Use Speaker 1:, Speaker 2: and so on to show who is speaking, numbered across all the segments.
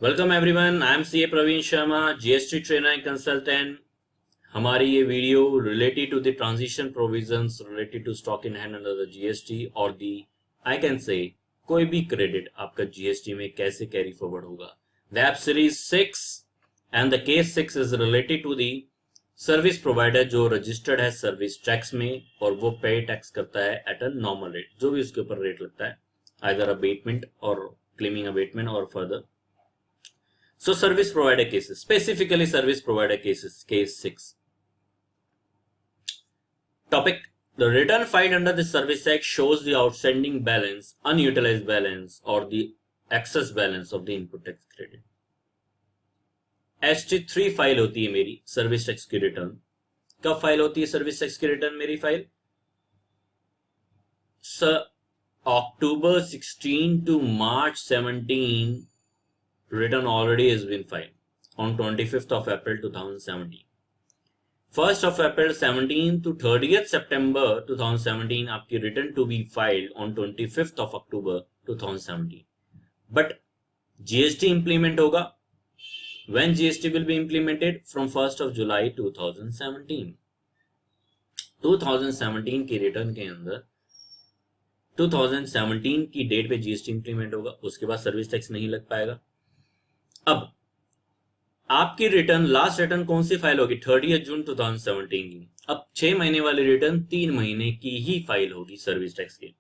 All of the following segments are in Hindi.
Speaker 1: Welcome everyone, I am CA Praveen Sharma, GST trainer and consultant. हमारी ये video related to the transition provisions related to stock in hand under the GST और दी आई कैन से कोई भी क्रेडिट आपका जीएसटी में कैसे कैरी फॉरवर्ड होगा। Web series 6 and the case 6 is related to the service provider जो रजिस्टर्ड है सर्विस टैक्स में और वो पे टैक्स करता है एट अ नॉर्मल रेट, जो भी उसके ऊपर रेट लगता है, आइदर अबेटमेंट और क्लेमिंग अबेटमेंट और further. So service provider cases, specifically service provider cases, case 6. Topic: the return filed under the Service Act shows the outstanding balance, unutilized balance or the excess balance of the input tax credit. HT3 file होती है मेरी सर्विस टैक्स की रिटर्न. कब फाइल होती है सर्विस टैक्स की रिटर्न मेरी file? October 16 to March 17 return already has been filed on 25th of April 2017. 1st of April 17 to 30th September 2017 आपकी return to be filed on 25th of October 2017. But GST implement होगा when GST will be implemented from 1st of July 2017. 2017 की रिटर्न के अंदर 2017 की डेट पे GST इंप्लीमेंट होगा, उसके बाद सर्विस टैक्स नहीं लग पाएगा. अब आपकी रिटर्न लास्ट रिटर्न कौन सी फाइल होगी? 30 जून 2017 की. अब 6 महीने वाली रिटर्न 3 महीने की ही फाइल होगी सर्विस टैक्स की.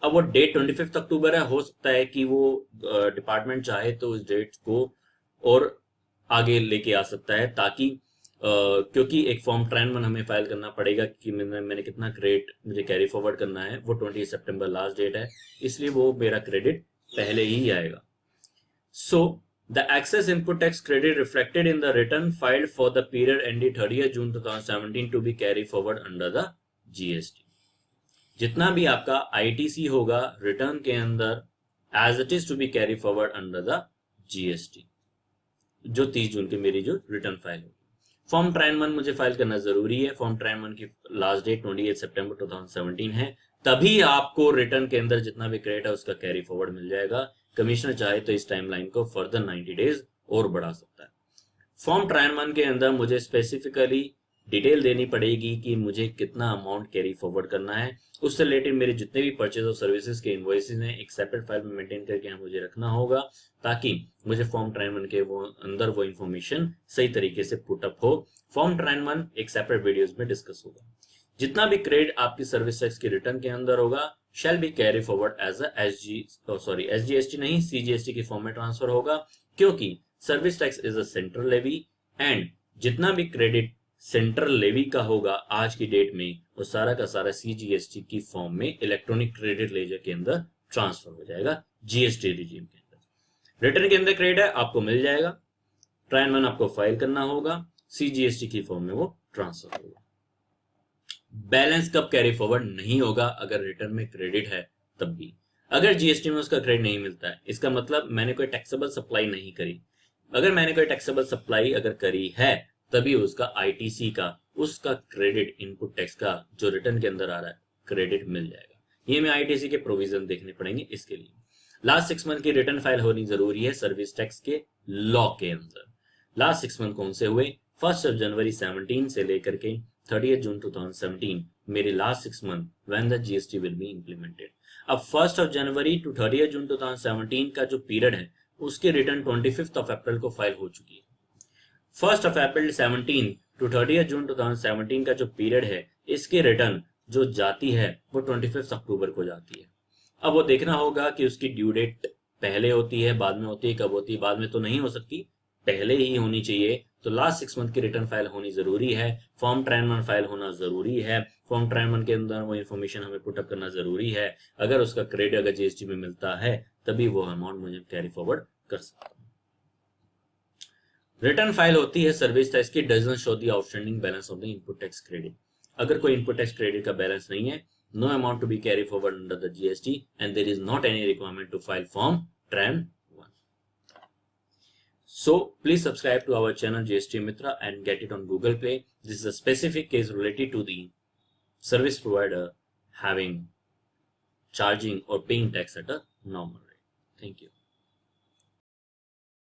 Speaker 1: अब वो डेट 25 अक्टूबर है, हो सकता है कि वो डिपार्टमेंट चाहे तो उस डेट को और आगे लेके आ सकता है, ताकि क्योंकि एक फॉर्म ट्रेन 1 हमें फाइल करना पड़ेगा कि मैंने कितना क्रेडिट मुझे कैरी फॉरवर्ड करना है. वो 20 सितंबर लास्ट डेट है, इसलिए वो मेरा क्रेडिट पहले ही आएगा. सो the excess input tax credit reflected in the return filed for the period ended 30th June 2017 to be carried forward under the GST. जितना भी आपका ITC होगा रिटर्न के अंदर as it is to be carried forward under the GST, जो 30 जून की मेरी जो रिटर्न फाइल होगी. फॉर्म ट्रेन 1 मुझे फाइल करना जरूरी है. फॉर्म ट्रेन 1 की लास्ट डेट 28 सितंबर 2017 है, तभी आपको रिटर्न के अंदर जितना भी क्रेडिट है उसका कैरी फॉरवर्ड मिल जाएगा. कमिश्नर चाहे तो इस टाइमलाइन को फर्दर 90 डेज और बढ़ा सकता है. फॉर्म ट्रेन 1 के अंदर मुझे स्पेसिफिकली डिटेल देनी पड़ेगी कि मुझे कितना अमाउंट कैरी फॉरवर्ड करना है. उससे रिलेटेड मेरे जितने भी परचेज और सर्विसेज के इनवॉइसेस हैं एक सेपरेट फाइल में मेंटेन करके मुझे रखना होगा, ताकि मुझे फॉर्म ट्रेन 1 के वो अंदर वो इन्फॉर्मेशन सही तरीके से पुटअप हो. फॉर्म ट्रेन 1 एक सेपरेट वीडियोज में डिस्कस होगा. जितना भी क्रेडिट आपकी सर्विस टैक्स की रिटर्न के अंदर होगा shall be carry forward as a SGST नहीं CGST के फॉर्म में ट्रांसफर होगा, क्योंकि service tax is a central levy and जितना भी क्रेडिट सेंट्रल लेवी का होगा आज की डेट में वो सारा का सारा CGST की फॉर्म में इलेक्ट्रॉनिक क्रेडिट लेजर के अंदर ट्रांसफर हो जाएगा जीएसटी रिजीम के अंदर. रिटर्न के अंदर क्रेडिट है आपको मिल जाएगा, ट्रेन 1 आपको फाइल करना होगा, CGST की फॉर्म में वो ट्रांसफर होगा. बैलेंस कब कैरी फॉरवर्ड नहीं होगा? अगर रिटर्न में क्रेडिट है तब भी. अगर जीएसटी में उसका क्रेडिट नहीं मिलता है, इसका मतलब मैंने कोई टैक्सेबल सप्लाई नहीं करी. अगर मैंने कोई टैक्सेबल सप्लाई अगर करी है तभी उसका आईटीसी का उसका क्रेडिट इनपुट टैक्स का जो रिटर्न के अंदर आ रहा है क्रेडिट मिल जाएगा. ये में आईटीसी के प्रोविजन देखने पड़ेंगे. इसके लिए लास्ट 6 मंथ की रिटर्न फाइल होनी जरूरी है सर्विस टैक्स के लॉ के अंदर. लास्ट 6 मंथ कौन से हुए? 1 जनवरी 17 से लेकर के 30th June 2017 मेरे last 6 month when the GST will be implemented. अब 1 जनवरी टू 30th June 2017 का जो पीरियड है उसके रिटर्न 25th of April को फाइल हो चुकी है. 1 April 17 टू 30th June 2017 का जो पीरियड है इसके रिटर्न जो जाती है वो 25 अक्टूबर को जाती है. अब वो देखना होगा कि उसकी ड्यू डेट पहले होती है, बाद में होती है, कब होती है, बाद में तो नहीं हो सकती, पहले ही होनी चाहिए. तो लास्ट 6 मंथ की रिटर्न फाइल होनी जरूरी है. फॉर्म ट्रेन 1 फाइल होना जरूरी है. फॉर्म ट्रेन 1 के अंदर वो इन्फॉर्मेशन हमें पुटअप करना जरूरी है. अगर उसका क्रेडिट अगर जीएसटी में मिलता है तभी वो अमाउंट मुझे कैरी फॉरवर्ड कर सकता हूं. रिटर्न फाइल होती है सर्विस टैक्स की doesn't show the outstanding balance of the input tax credit. अगर कोई इनपुट टैक्स क्रेडिट का बैलेंस नहीं है, no amount to be carry forward under the GST and there is not any requirement to file form TRAN. So please subscribe to our channel GST Mitra and get it on Google Play. This is a specific case related to the service provider having charging or paying tax at a normal rate. Thank you.